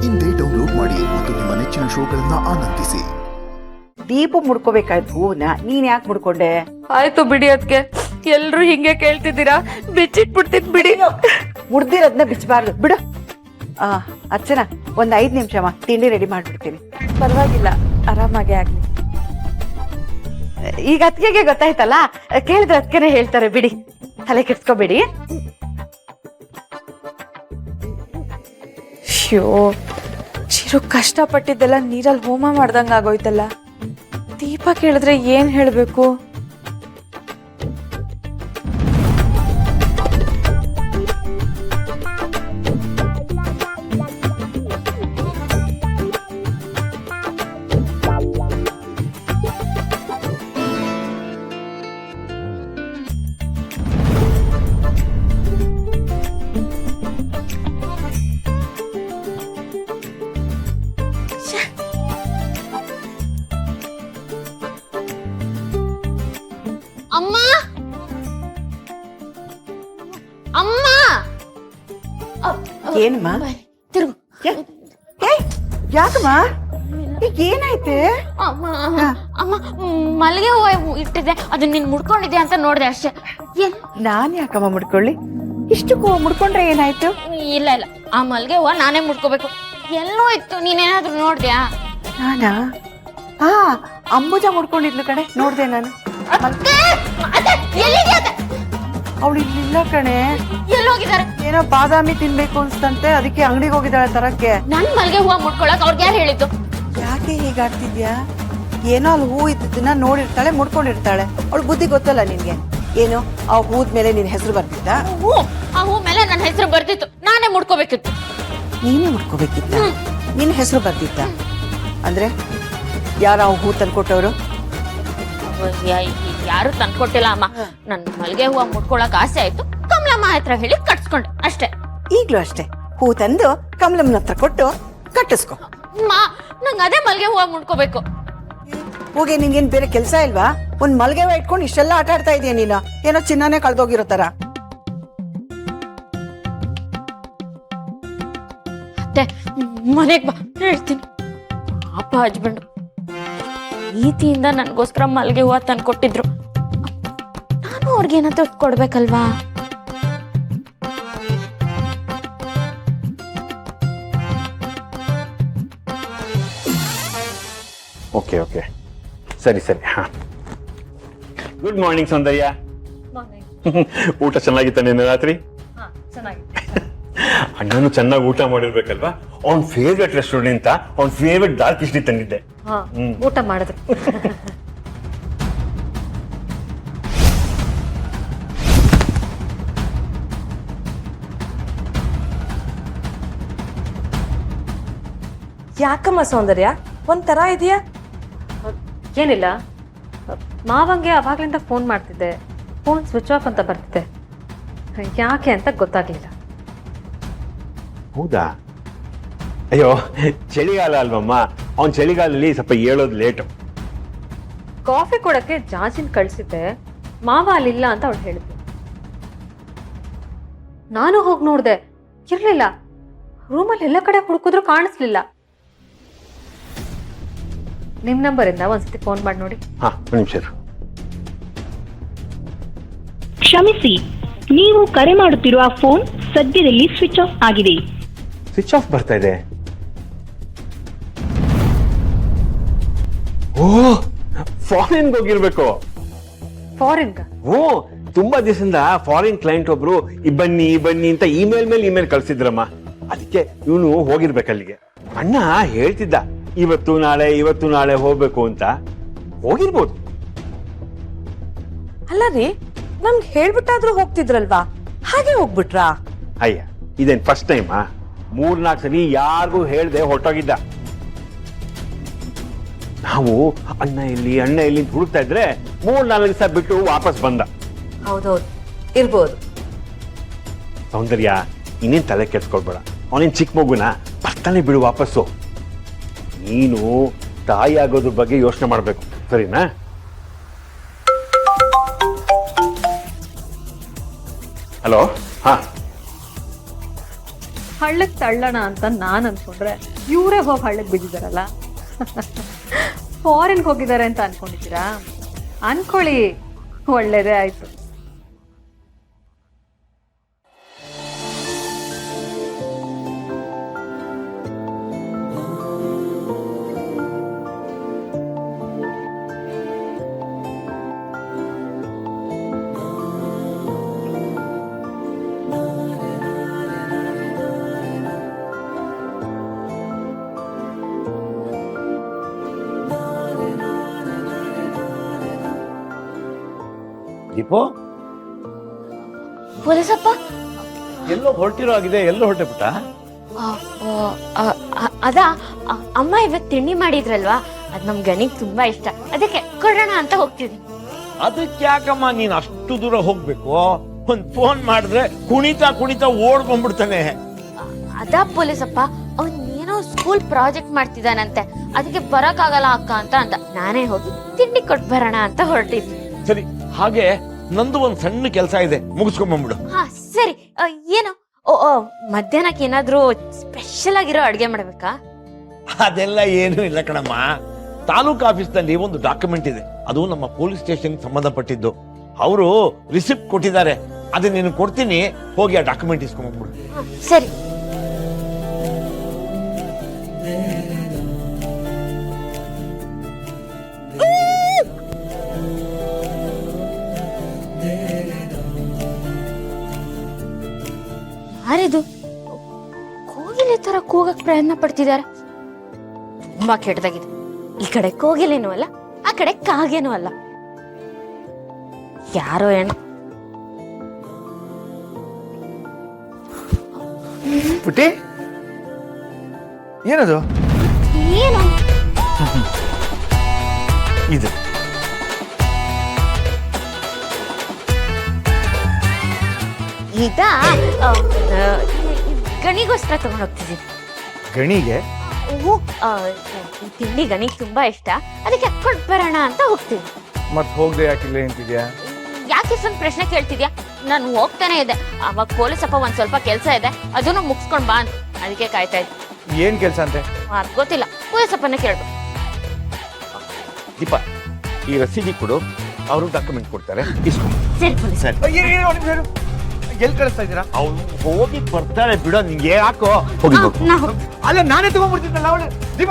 ಇಂದೇ ಡೌನ್ಲೋಡ್ ಮಾಡಿ ಮತ್ತು ನಿಮ್ಮ ನೆಚ್ಚಿನ ಶೋಗಳನ್ನ ಆನಂದಿಸಿ. ದೀಪ ಮುಡ್ಕೋಬೇಕಾಯ್ತು ಹೂವನ್ನ ನೀನ್ ಯಾಕೆ ಮುಡ್ಕೊಂಡೆ? ಆಯ್ತು ಬಿಡಿ, ಅದಕ್ಕೆ ಎಲ್ರು ಹಿಂಗೆ ಕೇಳ್ತಿದ್ದೀರಾ, ಬಿಚ್ಚಿಟ್ಬಿಡ್ತೀನಿ ಬಿಡಿ. ಮುಡ್ದಿರೋದ್ನ ಬಿಚ್ಚಬಾರ್ದು ಬಿಡು. ಅರ್ಚನಾ, ಒಂದ್ 5 ನಿಮಿಷ ತಿಂಡಿ ರೆಡಿ ಮಾಡ್ಬಿಡ್ತೀನಿ. ಪರವಾಗಿಲ್ಲ, ಆರಾಮಾಗೆ ಆಗ್ಲಿ. ಈಗ ಅತ್ತಿಗೆಗೆ ಗೊತ್ತಾಯ್ತಲ್ಲ, ಕೇಳಿದ್ರೆ ಅದಕ್ಕೇನೆ ಹೇಳ್ತಾರೆ ಬಿಡಿ, ತಲೆ ಕೆಡ್ಸ್ಕೋಬೇಡಿ. ಅಯ್ಯೋ, ಚಿರು ಕಷ್ಟಪಟ್ಟಿದ್ದೆಲ್ಲ ನೀರಲ್ಲಿ ಹೋಮ ಮಾಡ್ದಂಗ ಆಗೋಯ್ತಲ್ಲ. ದೀಪ ಕೇಳಿದ್ರೆ ಏನ್ ಹೇಳ್ಬೇಕು? ಅಮ್ಮ ಅಮ್ಮ, ಏನಮ್ಮ? ತಿರುಗು. ಯಾಕಮ್ಮ? ಈಗ ಏನಾಯ್ತೆ? ಅಮ್ಮ, ಮಲ್ಲಿಗೆ ಹೂವು ಇಟ್ಟಿದ್ದೆ, ಅದನ್ನ ನೀನ್ ಮುಡ್ಕೊಂಡಿದ್ದೆ ಅಂತ ನೋಡ್ದೆ ಅಷ್ಟೇ. ನಾನ್ ಯಾಕಮ್ಮ ಮುಡ್ಕೊಳ್ಳಿ? ಇಷ್ಟು ಮುಡ್ಕೊಂಡ್ರೆ ಏನಾಯ್ತು? ಇಲ್ಲ ಇಲ್ಲ, ಆ ಮಲ್ಲಿಗೆ ಹೂವು ನಾನೇ ಮುಡ್ಕೋಬೇಕು. ಎಲ್ಲೋ ಇತ್ತು, ನೀನೇನಾದ್ರೂ ನೋಡ್ದ್ಯಾ? ನಾನಾ? ಅಂಬುಜ ಮುಡ್ಕೊಂಡಿದ್ಲು ಕಣೆ, ನೋಡ್ದೆ ನಾನು. ಅವಳು ಇಲ್ಲಿಲ್ಲ ಕಣೆ. ಎಲ್ಲೋಗಿದ್ದಾರೆ? ಏನೋ ಬಾದಾಮಿ ತಿನ್ಬೇಕು ಅನ್ಸ್ತಂತೆ, ಅದಕ್ಕೆ ಅಂಗಡಿಗೆ ಹೋಗಿದ್ದಾಳೆ ತರಕ್ಕೆ. ನನ್ ಮಲ್ಲಿಗೆ ಹೂವು ಮುಡ್ಕೊಳಕ್ ಅವ್ರಿಗೆ ಯಾರು ಹೇಳಿದ್ದು? ಯಾಕೆ ಹೀಗಾಡ್ತಿದ್ಯಾ? ಏನೋ ಅಲ್ಲಿ ಹೂ ಇದ್ದನ್ನ ನೋಡಿರ್ತಾಳೆ, ಮುಡ್ಕೊಂಡಿರ್ತಾಳೆ. ಅವಳು ಬುದ್ಧಿ ಗೊತ್ತಲ್ಲ ನಿನ್ಗೆ. ಏನು ಆ ಹೂದ ಮೇಲೆ ನಿನ್ ಹೆಸರು ಬರ್ತಿದ್ದ? ಆ ಹೂ ಮೇಲೆ ನನ್ನ ಹೆಸರು ಬರ್ತಿತ್ತು, ನಾನೇ ಮುಡ್ಕೋಬೇಕಿತ್ತು. ನೀನೇ ಮುಡ್ಕೋಬೇಕಿತ್ತ? ನಿನ್ ಹೆಸರು ಬರ್ತಿತ್ತ ಅಂದ್ರೆ ಯಾರ ಹೂ ತಂದ್ಕೊಟ್ಟವ್ರು? ಯಾರು ತಂದ್ಕೊಟ್ಟಿಲ್ಲ ಅಮ್ಮ. ನನ್ ಮಲ್ಲಿಗೆ ಹೂವು ಮುಡ್ಕೊಳಕ್ ಆಸೆ ಆಯ್ತು, ಕಮಲಮ್ಮ ಹತ್ರ ಹೇಳಿ ಕಟ್ಸ್ಕೊಂಡೆ ಅಷ್ಟೇ. ಈಗ್ಲೂ ಅಷ್ಟೇ, ಹೂ ತಂದು ಕಮಲಮ್ಮನ ಹತ್ರ ಕೊಟ್ಟು ಕಟ್ಟಿಸ್ಕೊ. ನಂಗೆ ಅದೇ ಮಲ್ಲಿಗೆ ಹೂವು ಮುಡ್ಕೋಬೇಕು. ಹೋಗಿ, ನಿನ್ಗೇನ್ ಬೇರೆ ಕೆಲ್ಸ ಇಲ್ವಾ? ಒಂದ್ ಮಲ್ಗೆ ಹೂವು ಇಟ್ಕೊಂಡು ಇಷ್ಟೆಲ್ಲ ಆಟ ಆಡ್ತಾ ಇದೀಯ ನೀನು. ಏನೋ ಚಿನ್ನನೇ ಕಳ್ದೋಗಿರೋ ತರ. ಅತ್ತೆ, ಮನೆಗ್ ಬಾ, ಹೇಳ್ತೀನಿ. ಅಪ್ಪ ಹಸ್ಬೆಂಡ್ ಪ್ರೀತಿಯಿಂದ ನನ್ಗೋಸ್ಕರ ಮಲ್ಲಿಗೆ ಹೂವು ತಂದು ಕೊಟ್ಟಿದ್ರು. ನಾನು ಅವ್ರಿಗೇನಾದ್ರೂ ಕೊಡ್ಬೇಕಲ್ವಾ? ಓಕೆ ಓಕೆ, ಸರಿ ಸರಿ. ಹಾ, ಗುಡ್ ಮಾರ್ನಿಂಗ್ ಸೌಂದರ್ಯ. ಊಟ ಚೆನ್ನಾಗಿತ್ತ ನಿನ್ನೆ ರಾತ್ರಿ? ಅಣ್ಣನು ಚೆನ್ನಾಗಿ ಊಟ ಮಾಡಿರ್ಬೇಕಲ್ವಾ? ಅವ್ನ ಫೇವ್ರೆಟ್ ರೆಸ್ಟೋರೆಂಟ್, ಅವ್ನ ಫೇವ್ರೆಟ್ ದಾಲ್ ಕಿಚ್ಡಿ ತಂದಿದ್ದೆ. ಊಟ ಮಾಡಿದ್ರು. ಯಾಕಮ್ಮ ಸೌಂದರ್ಯ ಒಂಥರ ಇದೆಯಾ? ಏನಿಲ್ಲ, ಮಾವಂಗೆ ಅವಾಗ್ಲಿಂದ ಫೋನ್ ಮಾಡ್ತಿದ್ದೆ, ಫೋನ್ ಸ್ವಿಚ್ ಆಫ್ ಅಂತ ಬರ್ತಿದೆ. ಯಾಕೆ ಅಂತ ಗೊತ್ತಾಗ್ಲಿಲ್ಲ. ಹೌದಾ? ಅಯ್ಯೋ, ಚಳಿಗಾಲ ಅಲ್ವಮ್ಮ, ಅವ್ನ ಚಳಿಗಾಲದಲ್ಲಿ ಸ್ವಲ್ಪ ಹೇಳೋದು ಲೇಟು. ಕಾಫಿ ಕೊಡಕ್ಕೆ ಜಾಜಿನ್ ಕಳ್ಸಿದ್ದೆ, ಮಾವ ಅಲ್ಲಿಲ್ಲ ಅಂತ ಅವಳು ಹೇಳಿದ್ಲು. ನಾನು ಹೋಗಿ ನೋಡ್ದೆ, ಇರ್ಲಿಲ್ಲ. ರೂಮಲ್ಲಿ ಎಲ್ಲ ಕಡೆ ಹುಡುಕಿದ್ರು ಕಾಣಿಸ್ಲಿಲ್ಲ. ನಿಮ್ ನಂಬರಿಂದ ಒಂದ್ಸತಿ ಫೋನ್ ಮಾಡಿ ನೋಡಿ. ಹಾ, ಒಂದು ನಿಮಿಷ. ಕ್ಷಮಿಸಿ, ನೀವು ಕರೆ ಮಾಡುತ್ತಿರುವ ಫೋನ್ ಸದ್ಯದಲ್ಲಿ ಸ್ವಿಚ್ ಆಫ್ ಆಗಿದೆ. ಸ್ವಿಚ್ ಆಫ್ ಬರ್ತಾ ಇದೆ. ಓ, ಫಾರಿನ್ ಹೋಗಿರ್ಬೇಕು. ಫಾರಿನ್? ಓ, ತುಂಬಾ ದಿವಸದಿಂದ ಫಾರಿನ್ ಕ್ಲೈಂಟ್ ಒಬ್ರು ಬನ್ನಿ ಬನ್ನಿ ಅಂತ ಇಮೇಲ್ ಮೇಲೆ ಇಮೇಲ್ ಕಳ್ಸಿದ್ರಮ್ಮ. ಅದಕ್ಕೆ ಇವನು ಹೋಗಿರ್ಬೇಕಲ್ಲಿಗೆ. ಅಣ್ಣ ಹೇಳ್ತಿದ್ದ ಇವತ್ತು ನಾಳೆ ಹೋಗ್ಬೇಕು ಅಂತ. ಹೋಗಿರ್ಬೋದು. ಅಲ್ಲ ರೀ, ನಮ್ಗೆ ಹೇಳ್ಬಿಟ್ಟಾದ್ರೂ ಹೋಗ್ತಿದ್ರಲ್ವಾ, ಹಾಗೆ ಹೋಗ್ಬಿಟ್ರಾ? ಅಯ್ಯ, ಇದೇನ್ ಫಸ್ಟ್ ಟೈಮಾ? 3-4 ಸರಿ ಯಾರಿಗೂ ಹೇಳ್ದೆ ಹೊರಟೋಗಿದ್ದ. ನಾವು ಅಣ್ಣ ಇಲ್ಲಿ ಹುಡುಕ್ತಾ ಇದ್ರೆ 3-4 ದಿವಸ ಬಿಟ್ಟು ವಾಪಸ್ ಬಂದ. ಹೌದೌದು, ಇರ್ಬೋದು. ಸೌಂದರ್ಯ, ಇನ್ನೇನ್ ತಲೆ ಕೆಡ್ಸ್ಕೊಳ್ಬೇಡ. ಅವನೇನ್ ಚಿಕ್ಕ ಮಗುನ, ಬರ್ತಾನೆ ಬಿಡು ವಾಪಸ್ಸು. ನೀನು ತಾಯಿ ಆಗೋದ್ರ ಬಗ್ಗೆ ಯೋಚನೆ ಮಾಡ್ಬೇಕು, ಸರಿನಾ? ಹಲೋ. ಹಾ ಹಳ್ಳಕ್ಕೆ ತಳ್ಳೋಣ ಅಂತ ನಾನು ಅನ್ಕೊಂಡ್ರೆ ಇವರೇ ಹೋಗಿ ಹಳ್ಳಕ್ಕೆ ಬಿದ್ದಿದಾರಲ್ಲ. ಫಾರಿನ್ಗೆ ಹೋಗಿದ್ದಾರೆ ಅಂತ ಅನ್ಕೊಂಡಿದ್ದೀರಾ? ಅನ್ಕೊಳ್ಳಿ, ಒಳ್ಳೇದೇ ಆಯ್ತು. ದೀಪೋ, ಪೊಲೀಸಪ್ಪ, ಎಲ್ಲೋ ಹೊರಟಿರೋ ಆಗಿದೆ. ಎಲ್ಲೋ ಹೊರಟೆ ಪುಟ್ಟ? ಅದ ಅಮ್ಮ ಇವತ್ತು ತಿಂಡಿ ಮಾಡಿದ್ರಲ್ವಾ, ಅದ್ ನಮ್ ಗಣಿಗ್ ತುಂಬಾ ಇಷ್ಟ, ಅದಕ್ಕೆ ಕೊಡೋಣ ಅಂತ ಹೋಗ್ತಿದ್ವಿ. ಅದಕ್ಕೆ ಯಾಕಮ್ಮ ನೀನ್ ಅಷ್ಟು ದೂರ ಹೋಗ್ಬೇಕು? ಒಂದ್ ಫೋನ್ ಮಾಡಿದ್ರೆ ಕುಣಿತಾ ಕುಣಿತಾ ಓಡ್ಕೊಂಡ್ಬಿಡ್ತಾನೆ. ಅದ ಪೊಲೀಸಪ್ಪ, ಅವ್ನ್ ಏನೋ ಸ್ಕೂಲ್ ಪ್ರಾಜೆಕ್ಟ್ ಮಾಡ್ತಿದ್ದಾನಂತೆ, ಅದಕ್ಕೆ ಬರಕ್ಕಾಗಲ್ಲ ಅಕ್ಕ ಅಂತ ನಾನೇ ಹೋಗಿ ತಿಂಡಿ ಕೊಟ್ಟು ಬರೋಣ ಅಂತ ಹೊರಟಿದ್ವಿ. ಸರಿ, ಹಾಗೆ ನಂದು ಒಂದ್ ಸಣ್ಣ ಕೆಲಸ ಇದೆ, ಮುಗಿಸ್ಕೊಂಡ್ಬಂದ್ಬಿಡು. ಹಾ ಸರಿ. ಏನು ಮಧ್ಯಾಹ್ನಕ್ಕೆ ಏನಾದ್ರೂ ಸ್ಪೆಷಲ್ ಆಗಿರೋ ಅಡ್ಗೆ ಮಾಡ್ಬೇಕಾ? ಅದೆಲ್ಲ ಏನು ಇಲ್ಲ ಕಣಮ್ಮ. ತಾಲೂಕು ಆಫೀಸ್ನಲ್ಲಿ ಒಂದು ಡಾಕ್ಯುಮೆಂಟ್ ಇದೆ, ಅದು ನಮ್ಮ ಪೊಲೀಸ್ ಸ್ಟೇಷನ್ ಸಂಬಂಧಪಟ್ಟಿದ್ದು. ಅವರು ರಿಸಿಪ್ಟ್ ಕೊಟ್ಟಿದ್ದಾರೆ, ಅದನ್ನ ನೀನು ಕೊಡ್ತೀನಿ, ಹೋಗಿ ಆ ಡಾಕ್ಯುಮೆಂಟ್ ಇಸ್ಕೊಂಡ್ಬಿಡು. ಸರಿ. ಯಾರಿದು ಕೋಗಿಲೆ ತರ ಕೂಗಕ್ ಪ್ರಯತ್ನ ಪಡ್ತಿದ್ದಾರೆ? ತುಂಬಾ ಕೆಟ್ಟದಾಗಿದೆ. ಈ ಕಡೆ ಕೋಗಿಲೇನೂ ಅಲ್ಲ, ಆ ಕಡೆ ಕಾಗೇನೂ ಅಲ್ಲ. ಯಾರೋ ಹೆಣ್ಣು. ಪುಟ್ಟಿ, ಏನದು? ಏನು ಇದು ಇದ ಗಣಿಗೋಸ್ಕರ ತಗೊಂಡೋಗ್ತಿದ್ದೀನಿ. ಗಣಿಗೆ? ಈ ತಿಂಡಿ ಗಣಿಗೆ ತುಂಬಾ ಇಷ್ಟ, ಅದಕ್ಕೆ ಕೊಟ್ಟು ಬರೋಣ ಅಂತ ಹೋಗ್ತೀನಿ. ಮತ್ ಹೋಗ್ದೆ ಯಾಕಿಲ್ಲ ಅಂತಿದ್ಯಾ? ಯಾಕೆ ಇಷ್ಟೊಂದು ಪ್ರಶ್ನೆ ಕೇಳ್ತಿದ್ಯಾ? ನಾನು ಹೋಗ್ತಾನೆ ಇದೆ, ಅವಾಗ ಪೊಲೀಸಪ್ಪ ಒಂದ್ ಸ್ವಲ್ಪ ಕೆಲಸ ಇದೆ, ಅದನ್ನು ಮುಗಿಸ್ಕೊಂಡ್ ಬಾ ಅಂತ, ಅದಕ್ಕೆ ಕಾಯ್ತಾ ಇದ್ದೆ. ಏನ್ ಕೆಲ್ಸ ಅಂತೆ? ಅದ್ ಗೊತ್ತಿಲ್ಲ, ಪೊಲೀಸಪ್ಪನೇ ಕೇಳ್ಬೇಕು. ದೀಪ, ಈ ರಸೀದಿ ಕೊಡು, ಅವರು ಡಾಕ್ಯುಮೆಂಟ್ ಕೊಡ್ತಾರೆ, ಇಸ್ಕೊಂಡು. ಸರಿ ಪೊಲೀಸ್. ಎಲ್ಲಿ ಕಳಿಸ್ತಾ ಇದ್ದೀರಾ? ಅವ್ನು ಹೋಗಿ ಬರ್ತಾಳೆ ಬಿಡೋ, ನಿಂಗೆ ಯಾಕೋ ಹೋಗಿ ಅಲ್ಲ, ನಾನೇ ತಗೊಂಡ್ಬಿಡ್ತಿದ್ದಲ್ಲ ಅವಳು. ದೀಪ,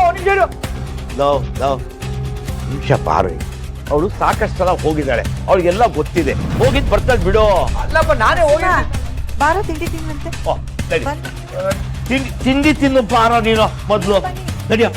ನಿಮಿಷ ಪಾರು, ಅವಳು ಸಾಕಷ್ಟು ಸಲ ಹೋಗಿದ್ದಾಳೆ, ಅವಳಿಗೆಲ್ಲ ಗೊತ್ತಿದೆ, ಹೋಗಿದ್ ಬರ್ತಾಳೆ ಬಿಡೋ. ಅಲ್ಲಪ್ಪ, ನಾನೇ ಹೋಗಿ ಬಾರೋ ತಿಂಡಿ ತಿನ್ನಂತೆ. ತಿಂಡಿ ತಿನ್ನು ಪಾರೋ ನೀನು ಮೊದ್ಲು. ನಡಿಯೋ.